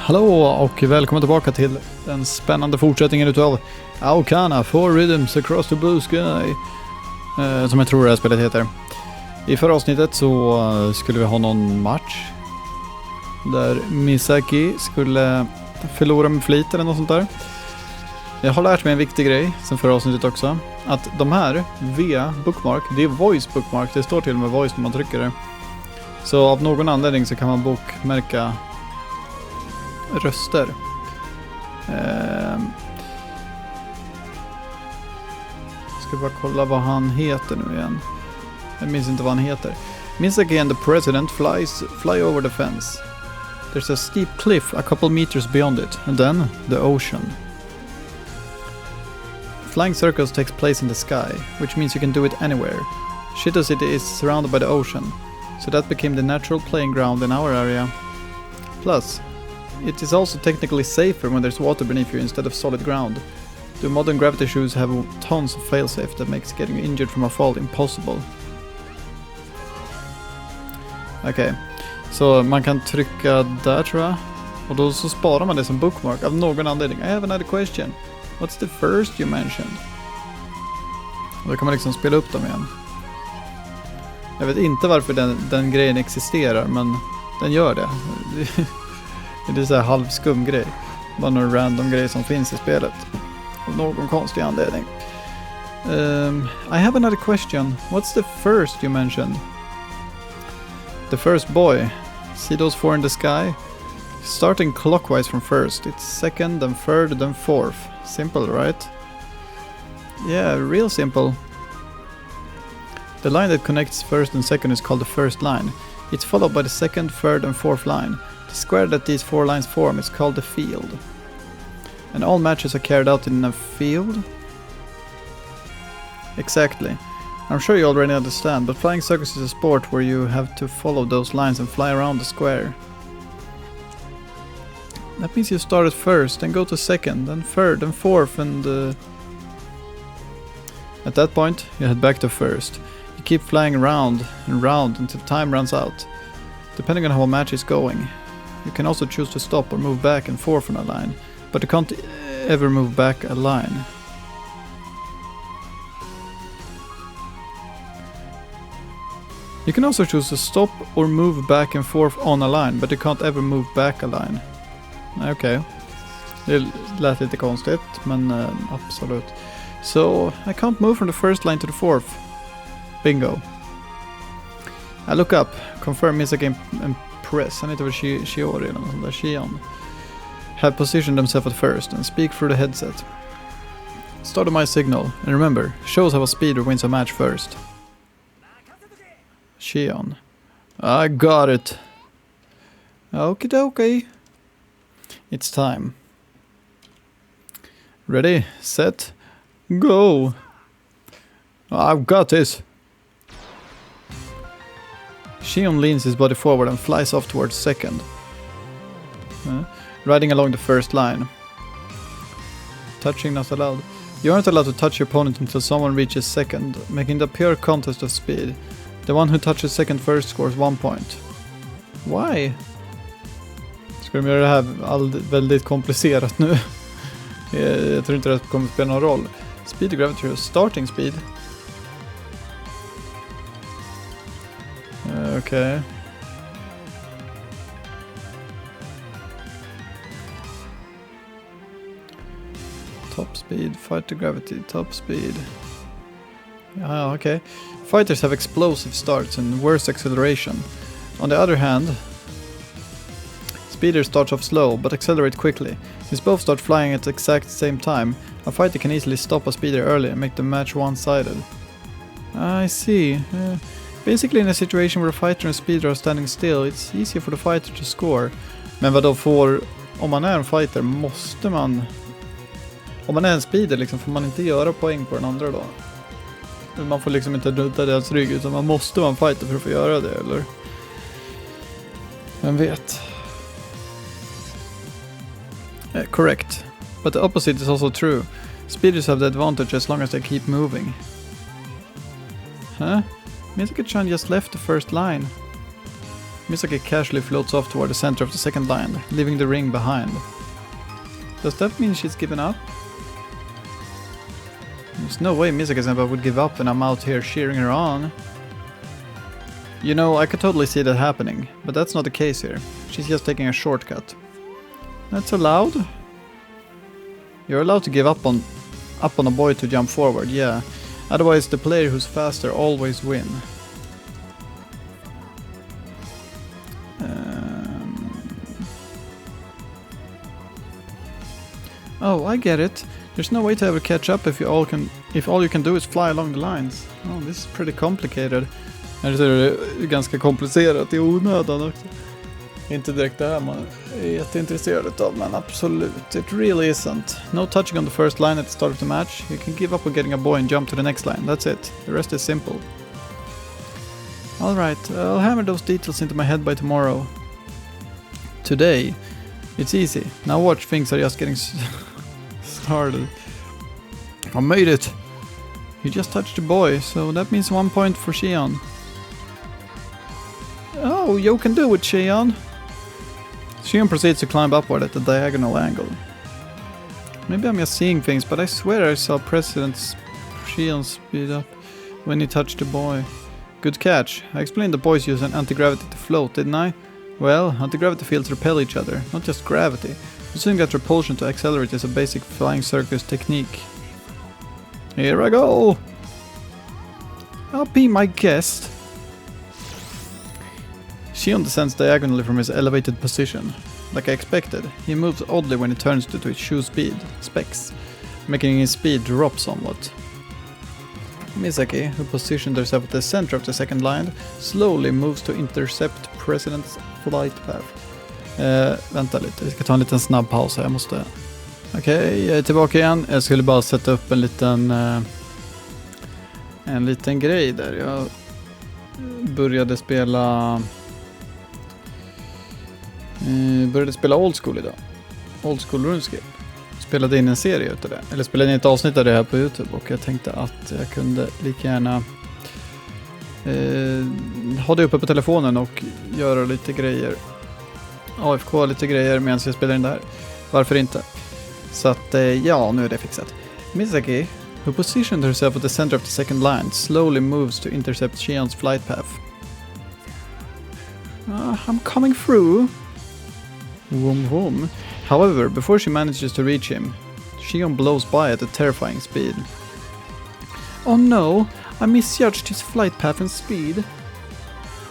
Hallå och välkommen tillbaka till den spännande fortsättningen utav Aokana, 4 Rhythms Across the Blue Sky, som jag tror det här spelet heter. I förra avsnittet så skulle vi ha någon match där Misaki skulle förlora med flit eller något sånt där. Jag har lärt mig en viktig grej sen förra avsnittet också, att de här V-bookmark, det är voice bookmark, det står till och med voice när man trycker det. Så av någon anledning så kan man bokmärka röster. Ska bara kolla vad han heter nu igen. Jag minns inte vad han heter. Misaki and the president fly over the fence. There's a steep cliff a couple meters beyond it, and then the ocean. Flying circles takes place in the sky, which means you can do it anywhere. Shito City is surrounded by the ocean, so that became the natural playing ground in our area. Plus, it is also technically safer when there's water beneath you instead of solid ground. The modern gravity shoes have tons of failsafe that makes getting injured from a fall impossible. Okej, så man kan trycka där tror jag. Och då så sparar man det som bookmark av någon anledning. I have another question. What's the first you mentioned? Och då kan man liksom spela upp dem igen. Jag vet inte varför den grejen existerar, men den gör det. Det är så här halvskum grej. Bara någon random grej som finns i spelet. Av någon konstig anledning. I have another question. What's the first you mentioned? The first boy. See those 4 in the sky? Starting clockwise from first. It's second, then third, then fourth. Simple, right? Yeah, real simple. The line that connects first and second is called the first line. It's followed by the second, third and fourth line. The square that these 4 lines form is called the field. And all matches are carried out in a field? Exactly. I'm sure you already understand, but flying circus is a sport where you have to follow those lines and fly around the square. That means you start at first, then go to second, then third, then fourth, and at that point, you head back to first. You keep flying around and round until time runs out, depending on how a match is going. You can also choose to stop or move back and forth on a line, but you can't ever move back a line. You can also choose to stop or move back and forth on a line, but you can't ever move back a line. Okej. Det lät lite konstigt, men absolut. So, I can't move from the first line to the fourth. Bingo. I look up, confirm Misaki and press. I need to be Shiori eller något sånt där. Shion. Have positioned themselves at first and speak through the headset. Start my signal, and remember, shows how a speeder wins a match first. Shion. I got it. Okie dokie. It's time. Ready, set, go. I've got this. Shion leans his body forward and flies off towards second. Riding along the first line. Touching not allowed. You aren't allowed to touch your opponent until someone reaches second, making the pure contest of speed. The one who touches second first scores 1 point. Why? Ska de göra det här väldigt komplicerat nu? Jag tror inte det kommer spela någon roll. Speed och gravity, starting speed. Okej. Top speed, fighter gravity, top speed. Ja, okej. Fighters have explosive starts and worse acceleration. On the other hand, speeder starts off slow but accelerate quickly. Since both start flying at the exact same time, a fighter can easily stop a speeder early and make the match one-sided. I see. Basically in a situation where a fighter and speeder are standing still, it's easier for the fighter to score. Men vad då om man är en fighter måste man... Om man är en speeder liksom, får man inte göra poäng på den andra då? Man får liksom inte dutta deras rygg, utan man måste vara en fighter för att få göra det, eller? Vem vet? Correct. But the opposite is also true. Speeders have the advantage as long as they keep moving. Huh? Misaki-chan just left the first line. Misaki casually floats off toward the center of the second line, leaving the ring behind. Does that mean she's given up? There's no way Misaki-senpai would give up and I'm out here cheering her on. You know, I could totally see that happening, but that's not the case here. She's just taking a shortcut. That's allowed? You're allowed to give up on a boy to jump forward, yeah. Otherwise the player who's faster always win. Oh, I get it. There's no way to ever catch up if all you can do is fly along the lines. Oh, this is pretty complicated. Det är ganska komplicerat i onödan också. Inte direkt det här man är jätteintresserad utav, men absolut. It really isn't. No touching on the first line at the start of the match. You can give up on getting a boy and jump to the next line. That's it. The rest is simple. Alright, I'll hammer those details into my head by tomorrow. Today, it's easy. Now watch, things are just getting started. I made it! You just touched the boy, so that means 1 point for Shion. Oh, you can do it, Shion! Shion proceeds to climb upward at a diagonal angle. Maybe I'm just seeing things, but I swear I saw President Shion speed up when he touched the boy. Good catch. I explained the boys use an anti-gravity to float, didn't I? Well, anti-gravity fields repel each other, not just gravity. Using that repulsion to accelerate is a basic flying circus technique. Here I go! I'll be my guest. Shion descends diagonally from his elevated position. Like I expected, he moves oddly when he turns to his shoe specs, making his speed drop somewhat. Misaki, who positioned herself at the center of the second line, slowly moves to intercept President's flight path. Vänta lite, vi ska ta en liten snabb paus här, jag måste... Okej, jag är tillbaka igen. Jag skulle bara sätta upp en liten grej där. Jag började spela Old School idag. Old School RuneScape. Spelade in en serie utav det. Eller spelade in ett avsnitt av det här på YouTube. Och jag tänkte att jag kunde lika gärna ha det uppe på telefonen och göra lite grejer. AFK lite grejer medan jag spelar in det här. Varför inte? Så att, ja, nu är det fixat. Misaki, who positioned herself at the center of the second line, slowly moves to intercept Shion's flight path. I'm coming through. Vroom vroom. However, before she manages to reach him, Shion blows by at a terrifying speed. Oh no, I misjudged his flight path and speed.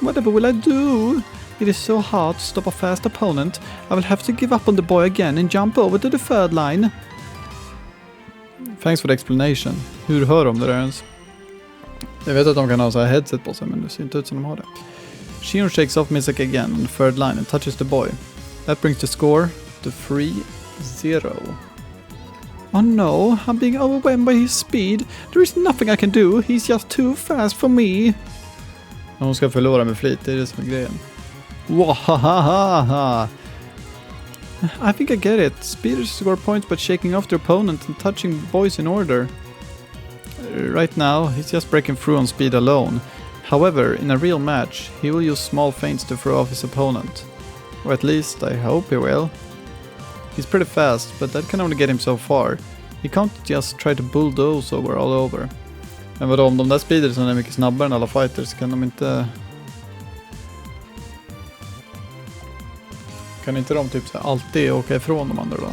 Whatever will I do? It is so hard to stop a fast opponent. I will have to give up on the boy again and jump over to the third line. Thanks for the explanation. Hur hör de det där ens? Jag vet att de kan ha så här headset på sig, men det ser inte ut som de har det. Shion shakes off Misaki again on the third line and touches the boy. That brings the score to 3-0. Oh no, I'm being overwhelmed by his speed. There is nothing I can do. He's just too fast for me. Hon ska förlora med flit, det är det som är grejen. Wahahaha! I think I get it. Speeders score points by shaking off their opponent and touching boys in order. Right now, he's just breaking through on speed alone. However, in a real match, he will use small feints to throw off his opponent. Or at least, I hope he will. He's pretty fast, but that can only get him so far. He can't just try to bulldoze all over. Men vadå, om de där speedersen är mycket snabbare än alla fighters kan de inte... Kan inte de typ så alltid åka ifrån de andra då?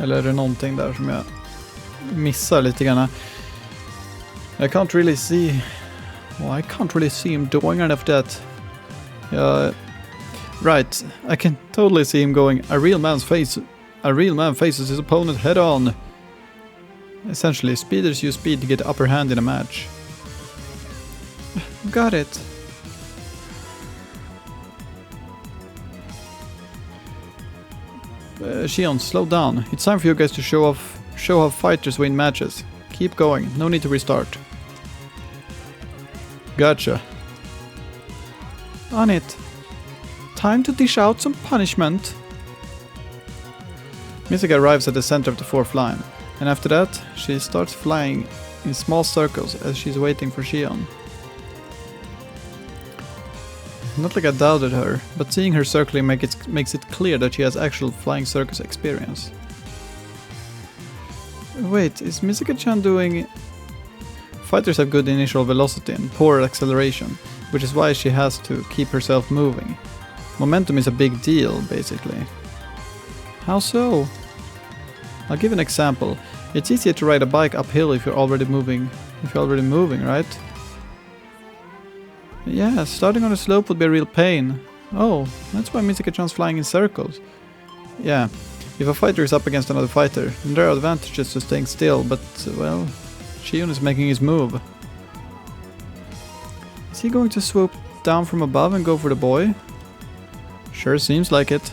Eller är det någonting där som jag missar lite grann? I can't really see him doing any of that. Right, I can totally see him going, a real man faces his opponent head on. Essentially, speeders use speed to get the upper hand in a match. Got it. Shion, slow down. It's time for you guys to show how fighters win matches. Keep going, no need to restart. Gotcha. On it. Time to dish out some punishment. Misaki arrives at the center of the fourth line, and after that, she starts flying in small circles as she's waiting for Shion. Not like I doubted her, but seeing her circling makes it clear that she has actual flying circus experience. Wait, is Misaka-chan doing... Fighters have good initial velocity and poor acceleration, which is why she has to keep herself moving. Momentum is a big deal, basically. How so? I'll give an example. It's easier to ride a bike uphill if you're already moving, right? Yeah, starting on a slope would be a real pain. Oh, that's why Misaka-chan's flying in circles. Yeah, if a fighter is up against another fighter, then there are advantages to staying still, but, well, Shion is making his move. Is he going to swoop down from above and go for the boy? Sure seems like it.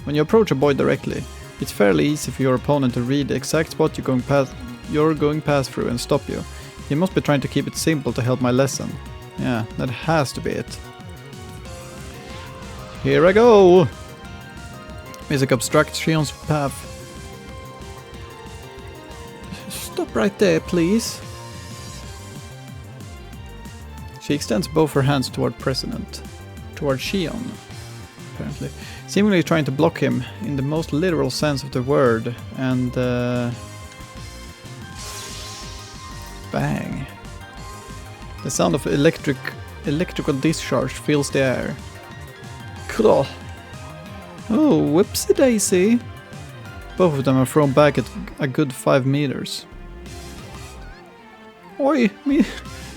When you approach a boy directly, it's fairly easy for your opponent to read the exact spot you're going past through and stop you. He must be trying to keep it simple to help my lesson. Yeah, that has to be it. Here I go! Misaka obstructs Shion's path. Stop right there, please. She extends both her hands toward Shion, apparently. Seemingly trying to block him in the most literal sense of the word, and bang. The sound of electrical discharge fills the air. Cool. Oh, whoopsie daisy. Both of them are thrown back at a good 5 meters. Oi,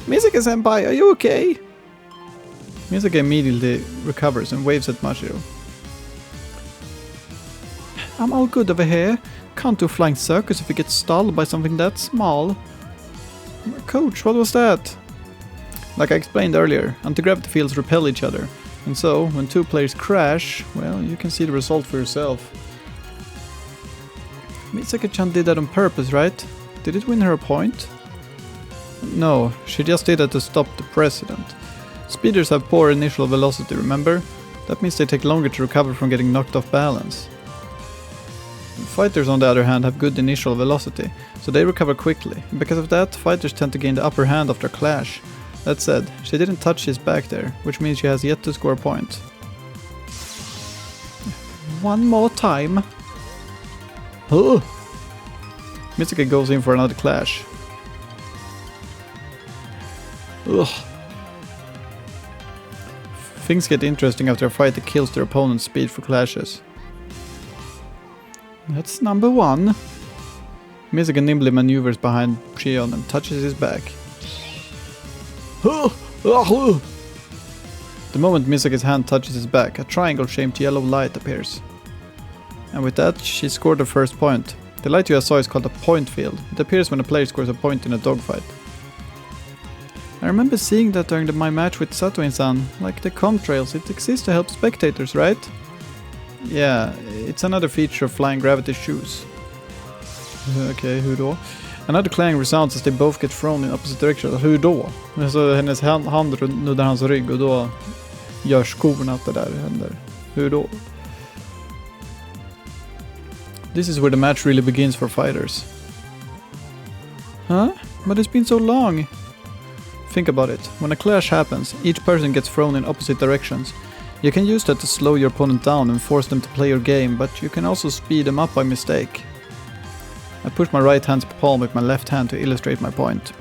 Misaka-senpai, are you okay? Misaka immediately recovers and waves at Mashiro. I'm all good over here. Can't do flying circus if you get stalled by something that small. Coach, what was that? Like I explained earlier, anti-gravity fields repel each other. And so, when two players crash, well, you can see the result for yourself. Misaka-chan did that on purpose, right? Did it win her a point? No, she just did that to stop the president. Speeders have poor initial velocity, remember? That means they take longer to recover from getting knocked off balance. Fighters, on the other hand, have good initial velocity, so they recover quickly. And because of that, fighters tend to gain the upper hand after clash. That said, she didn't touch his back there, which means she has yet to score a point. One more time. Huh. Misaka goes in for another clash. Ugh. Things get interesting after a fighter kills their opponent's speed for clashes. That's number 1. Misaka nimbly maneuvers behind Shion and touches his back. The moment Misaka's hand touches his back, a triangle-shaped yellow light appears. And with that, she scored her first point. The light you saw is called a point field. It appears when a player scores a point in a dogfight. I remember seeing that during my match with Sato-san. Like the contrails, it exists to help spectators, right? Yeah, it's another feature of flying gravity shoes. Okay, hur då? Another clang resounds as they both get thrown in opposite directions. Hur då? Så hennes hand nuddar hans rygg och då gör skorna att det där händer. Hur då? This is where the match really begins for fighters. Huh? But it's been so long. Think about it. When a clash happens, each person gets thrown in opposite directions. You can use that to slow your opponent down and force them to play your game, but you can also speed them up by mistake. I push my right hand's palm with my left hand to illustrate my point.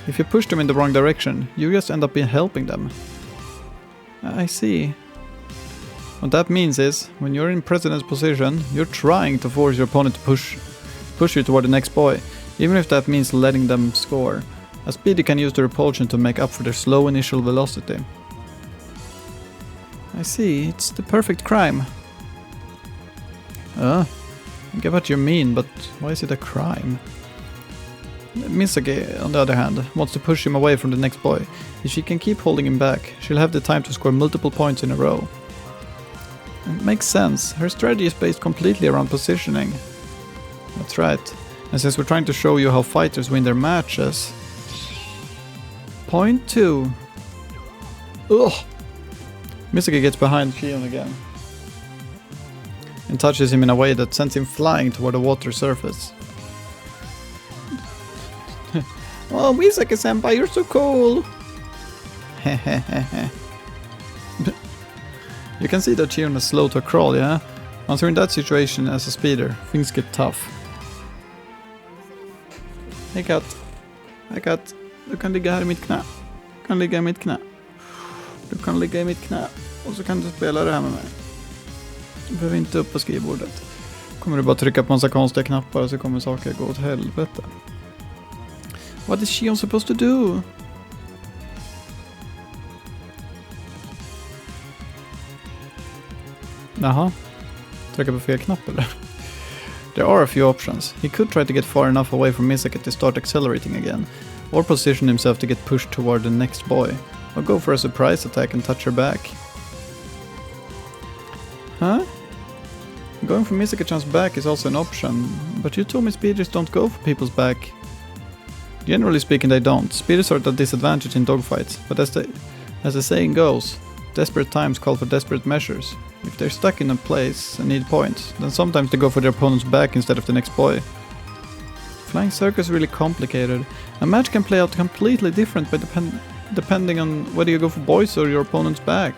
If you push them in the wrong direction, you just end up helping them. I see. What that means is, when you're in president's position, you're trying to force your opponent to push you toward the next boy, even if that means letting them score. A speedy can use the repulsion to make up for their slow initial velocity. I see, it's the perfect crime. I get what you mean, but why is it a crime? Misaki, on the other hand, wants to push him away from the next boy. If she can keep holding him back, she'll have the time to score multiple points in a row. It makes sense. Her strategy is based completely around positioning. That's right. And since we're trying to show you how fighters win their matches... Point 2. Ugh! Misaki gets behind Shion again. And touches him in a way that sends him flying toward the water surface. Oh, Misaki-senpai, you're so cool! You can see that Chion is slow to a crawl, yeah? Once you're in that situation as a speeder, things get tough. Hej katt. Hej katt. Du kan ligga här i mitt knä. Du kan ligga i mitt knä. Du kan ligga i mitt knä. Och så kan du spela det här med mig. Du behöver inte upp på skrivbordet. Kommer du bara trycka på massa konstiga knappar så kommer saker gå åt helvete. What is Chion supposed to do? Jaha. Trycka på fel knapp eller? There are a few options. He could try to get far enough away from Misaka to start accelerating again, or position himself to get pushed toward the next boy, or go for a surprise attack and touch her back. Huh? Going for Misaka-chan's back is also an option, but you told me speeders don't go for people's back. Generally speaking, they don't. Speeders are at a disadvantage in dogfights, but as the saying goes, desperate times call for desperate measures. If they're stuck in a place and need points, then sometimes they go for their opponent's back instead of the next boy. Flying Circus is really complicated. A match can play out completely different by depending on whether you go for boys or your opponent's back.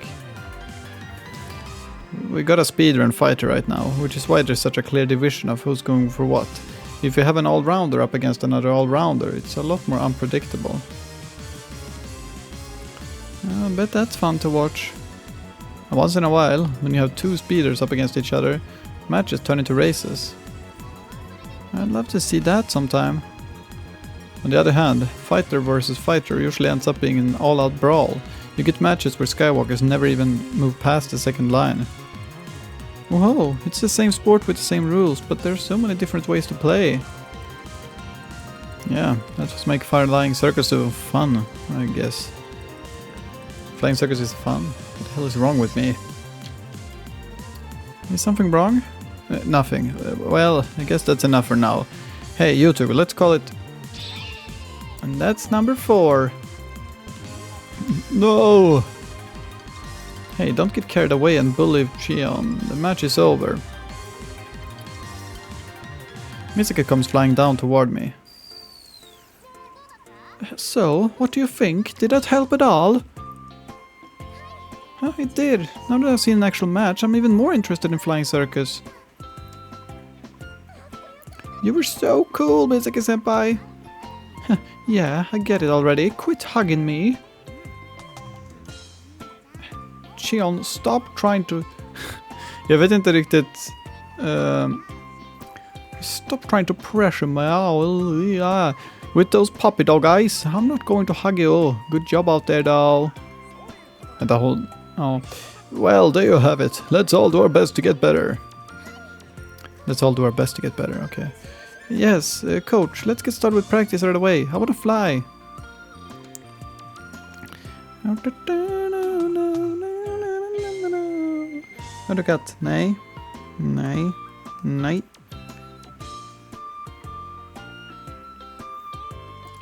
We got a speeder and fighter right now, which is why there's such a clear division of who's going for what. If you have an all-rounder up against another all-rounder, it's a lot more unpredictable. I bet that's fun to watch. Once in a while, when you have two speeders up against each other, matches turn into races. I'd love to see that sometime. On the other hand, fighter versus fighter usually ends up being an all-out brawl. You get matches where Skywalkers never even move past the second line. Whoa, it's the same sport with the same rules, but there's so many different ways to play. Yeah, that just makes Flying Circus so fun, I guess. Flying Circus is fun. What the hell is wrong with me? Is something wrong? Nothing. Well, I guess that's enough for now. Hey, YouTube, let's call it... And that's number 4. No! Hey, don't get carried away and bully Chion. The match is over. Misaka comes flying down toward me. So, what do you think? Did that help at all? Oh, it did. Now that I've seen an actual match, I'm even more interested in Flying Circus. You were so cool, Misaki-senpai. Yeah, I get it already. Quit hugging me. Chion, stop trying to... Jag vet inte riktigt... Stop trying to pressure me. Oh, yeah. With those puppy dog eyes, I'm not going to hug you. Good job out there, though. And the whole... Oh, well, there you have it. Let's all do our best to get better. Let's all do our best to get better, okay. Yes, coach, let's get started with practice right away. I want to fly. Har du katt? Nej. Nej. Nej.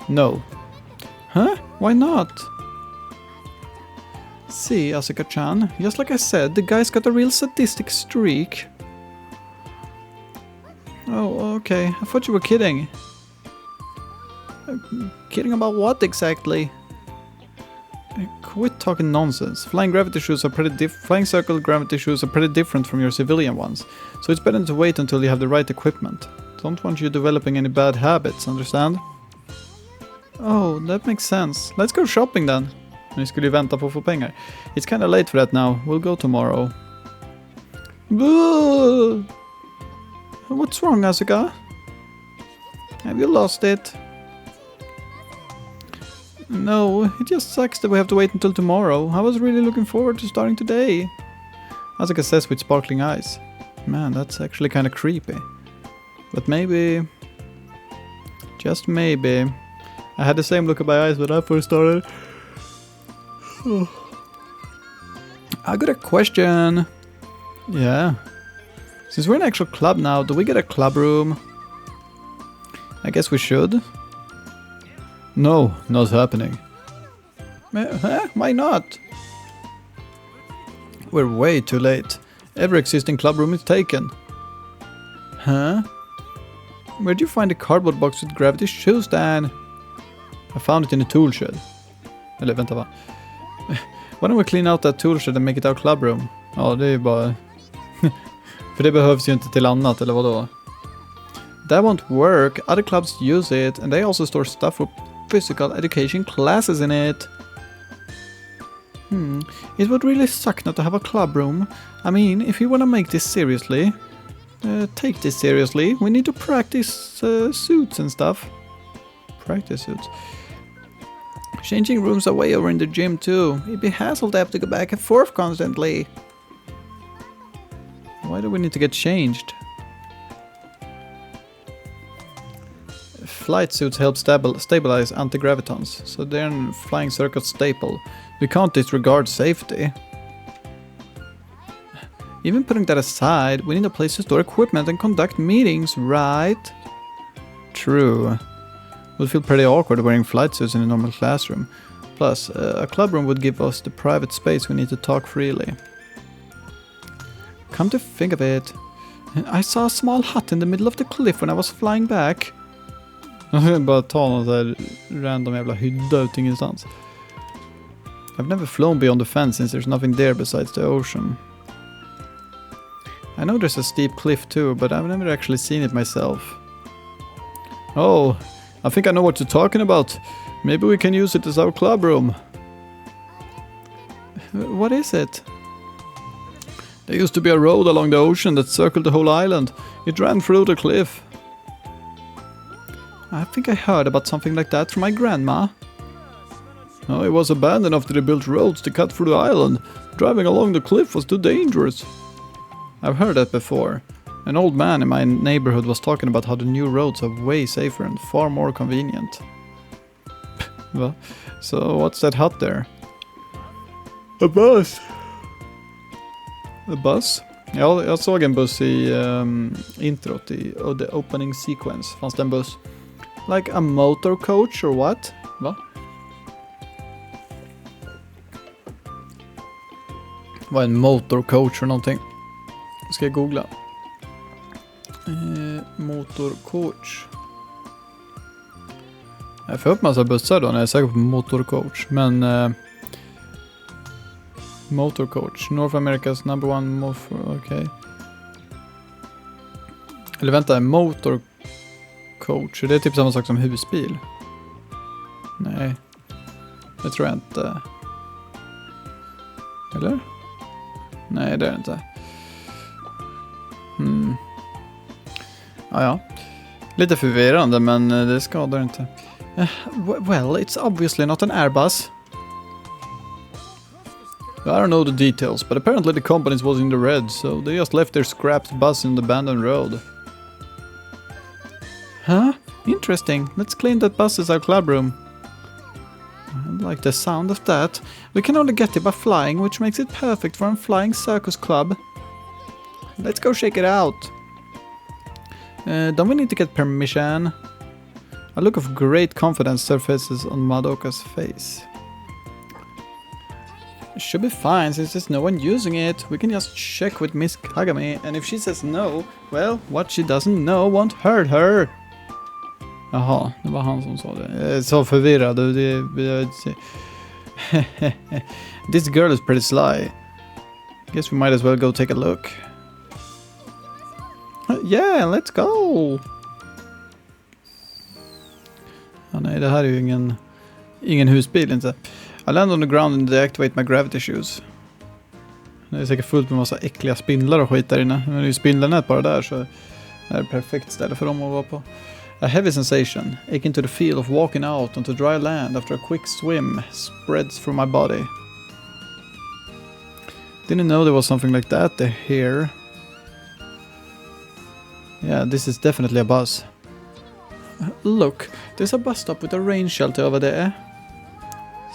No. Huh? Why not? See, Asuka-chan, just like I said, the guy's got a real sadistic streak. Oh, okay. I thought you were kidding. Kidding about what exactly? Quit talking nonsense. Flying circle gravity shoes are pretty different from your civilian ones, so it's better to wait until you have the right equipment. Don't want you developing any bad habits, understand? Oh, that makes sense. Let's go shopping then. Vi skulle ju vänta på att få pengar. It's kinda late for that now. We'll go tomorrow. What's wrong, Asuka? Have you lost it? No, it just sucks that we have to wait until tomorrow. I was really looking forward to starting today. Asuka says with sparkling eyes. Man, that's actually kinda creepy. But maybe... Just maybe... I had the same look in my eyes when I first started. I got a question. Yeah. Since we're an actual club now, do we get a club room? I guess we should. No, not happening. Huh? Why not? We're way too late. Every existing club room is taken. Huh? Where'd you find the cardboard box with gravity shoes, Dan? I found it in the tool shed. Eller vänta, va? Why don't we clean out that tool shed and make it our club room? Ja, det är ju bara... För det behövs ju inte till annat, eller vadå? That won't work. Other clubs use it, and they also store stuff for physical education classes in it. It would really suck not to have a club room. I mean, if you want to make this seriously, take this seriously, we need to practice suits and stuff. Practice suits. Changing rooms are way over in the gym too. It'd be hassle to have to go back and forth constantly. Why do we need to get changed? Flight suits help stabilize anti-gravitons, so they're a flying circuit staple. We can't disregard safety. Even putting that aside, we need a place to store equipment and conduct meetings, right? True. Would feel pretty awkward wearing flight suits in a normal classroom. Plus, a club room would give us the private space we need to talk freely. Come to think of it, I saw a small hut in the middle of the cliff when I was flying back. Bara ta någon där random jävla hydda ut ingenstans. I've never flown beyond the fence since there's nothing there besides the ocean. I know there's a steep cliff too, but I've never actually seen it myself. Oh, I think I know what you're talking about. Maybe we can use it as our club room. What is it? There used to be a road along the ocean that circled the whole island. It ran through the cliff. I think I heard about something like that from my grandma. Oh, it was abandoned after they built roads to cut through the island. Driving along the cliff was too dangerous. I've heard that before. An old man in my neighborhood was talking about how the new roads are way safer and far more convenient. Well, so what's that hut there? A bus. A bus? Ja, jag såg en buss i introt i the opening sequence. Fanns det en buss? Like a motor coach or what? Va? Vad är en motor coach för någonting? Ska jag googla? Motor coach. Jag får upp massa bussar då när jag är säker på motor coach. Men motor coach. North America's number one okej. Eller vänta, motor coach. Det är typ samma sak som husbil. Nej. Det tror jag inte. Eller? Nej, det är det inte. Ja. Lite förvirrande, men det skadar inte. Well, it's obviously not an Airbus. I don't know the details, but apparently the company was in the red, so they just left their scrapped bus in the abandoned road. Huh? Interesting. Let's claim that bus as our club room. I like the sound of that. We can only get it by flying, which makes it perfect for a flying circus club. Let's go shake it out. Don't we need to get permission? A look of great confidence surfaces on Madoka's face. It should be fine since there's no one using it. We can just check with Miss Kagami, and if she says no, well, what she doesn't know won't hurt her. Jaha, det var han som sa det. Jag är så förvirrad. This girl is pretty sly. Guess we might as well go take a look. Yeah, let's go! Ja, nej, det här är ju ingen husbil inte. I land on the ground and deactivate my gravity shoes. Det är säkert fullt med massa äckliga spindlar och skit där inne. Men det är ju spindlarnät bara där, så det är ett perfekt ställe för dem att vara på. A heavy sensation, akin to the feel of walking out onto dry land after a quick swim, spreads through my body. Didn't know there was something like that here. Yeah, this is definitely a bus. Look, there's a bus stop with a rain shelter over there.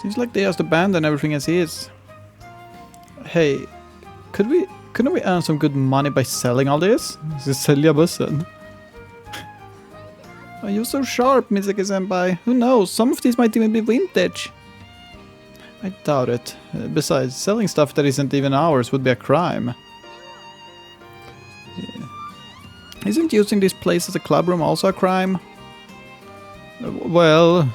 Seems like they just abandoned everything as is. Hey, couldn't we earn some good money by selling all this? Ska sälja bussen? Oh, you're so sharp, Misaki-senpai. Who knows? Some of these might even be vintage. I doubt it. Besides, selling stuff that isn't even ours would be a crime. Yeah. Isn't using this place as a club room also a crime? Well...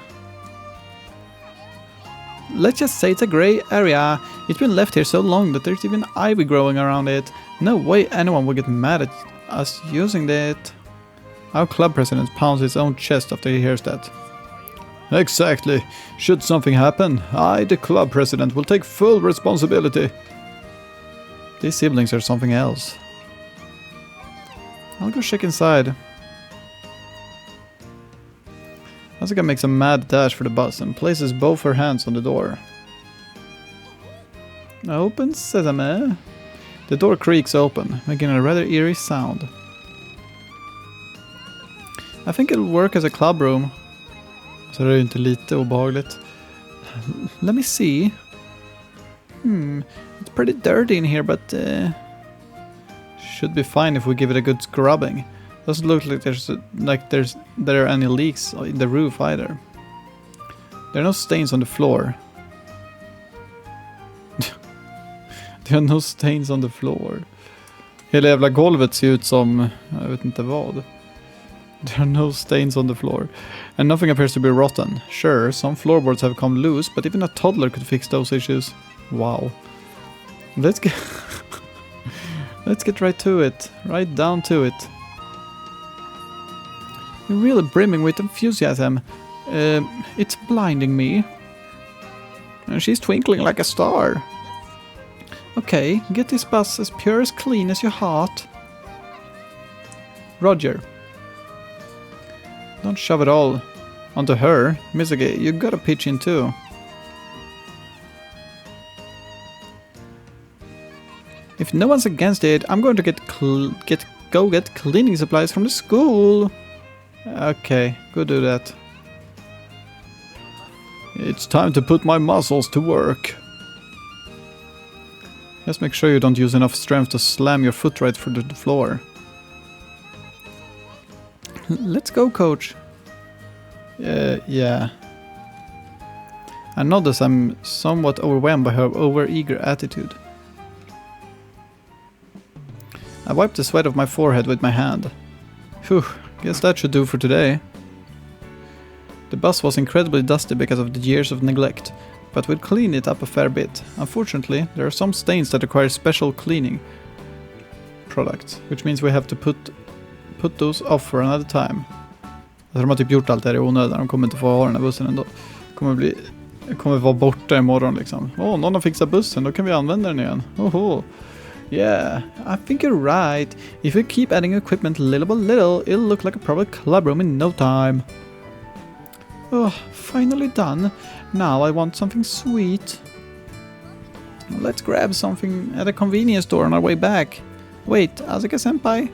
let's just say it's a grey area. It's been left here so long that there's even ivy growing around it. No way anyone would get mad at us using it. Our club president pounds his own chest after he hears that. Exactly. Should something happen, I, the club president, will take full responsibility. These siblings are something else. I'll go check inside. Asuka makes a mad dash for the bus and places both her hands on the door. Open sesame. The door creaks open, making a rather eerie sound. I think it'll work as a club room. Så det är inte lite obehagligt. Let me see. It's pretty dirty in here, but should be fine if we give it a good scrubbing. Doesn't look like there are any leaks in the roof either. There are no stains on the floor. There are no stains on the floor. Hela jävla golvet ser ut som jag vet inte vad. There are no stains on the floor. And nothing appears to be rotten. Sure, some floorboards have come loose, but even a toddler could fix those issues. Wow. Let's get right to it. Right down to it. You're really brimming with enthusiasm. It's blinding me. And she's twinkling like a star. Okay, get this bus as pure as clean as your heart. Roger. Don't shove it all onto her. Mizuki, you gotta pitch in too. If no one's against it, I'm going to go get cleaning supplies from the school. Okay, go do that. It's time to put my muscles to work. Just make sure you don't use enough strength to slam your foot right through the floor. Let's go, coach. Yeah. I notice I'm somewhat overwhelmed by her over-eager attitude. I wiped the sweat off my forehead with my hand. Phew, guess that should do for today. The bus was incredibly dusty because of the years of neglect, but we'd cleaned it up a fair bit. Unfortunately, there are some stains that require special cleaning products, which means we have to put those off for another time. Alltså de har typ gjort allt det här i onödan. De kommer inte få ha den här bussen ändå. Kommer vara borta imorgon liksom. Någon har fixat bussen, då kan vi använda den igen. Yeah, I think you're right. If we keep adding equipment little by little, it'll look like a proper club room in no time. Finally done. Now I want something sweet. Let's grab something at a convenience store on our way back. Wait, Asuka-senpai?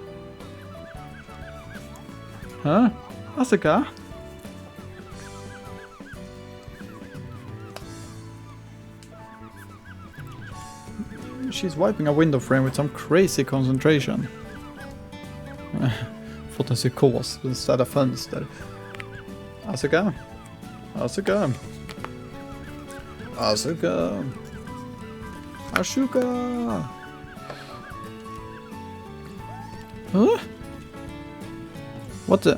Huh? Asuka? She's wiping a window frame with some crazy concentration. Fått en psykos, den städar fönster. Asuka? Asuka? Asuka? Asuka? Huh? What the?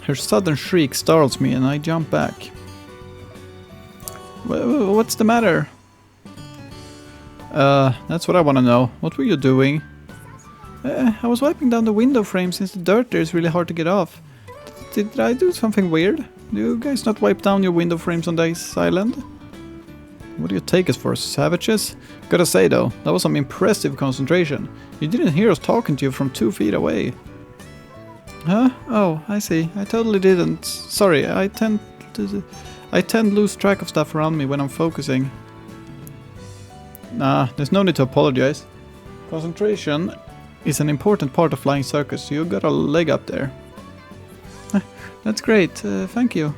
Her sudden shriek startles me and I jump back. What's the matter? That's what I want to know. What were you doing? I was wiping down the window frame since the dirt there is really hard to get off. Did I do something weird? Do you guys not wipe down your window frames on this island? What do you take us for, savages? Gotta say though, that was some impressive concentration. You didn't hear us talking to you from 2 feet away. Huh? Oh, I see. I totally didn't. Sorry, I tend to lose track of stuff around me when I'm focusing. Nah, there's no need to apologize. Concentration is an important part of flying circus, so you got a leg up there. That's great, thank you.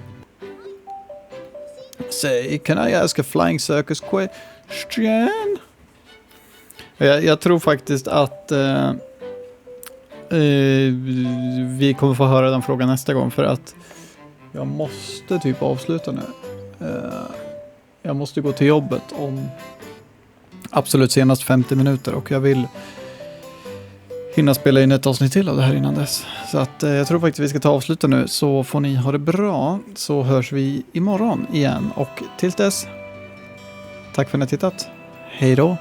Say, can I ask a flying circus question? Jag tror faktiskt att vi kommer få höra den frågan nästa gång, för att jag måste typ avsluta nu. Jag måste gå till jobbet om absolut senast 50 minuter och jag vill hinna spela in ett avsnitt till av det här innan dess. Så att jag tror faktiskt vi ska ta avsluta nu, så får ni ha det bra, så hörs vi imorgon igen. Och tills dess, tack för att ni har tittat. Hej då!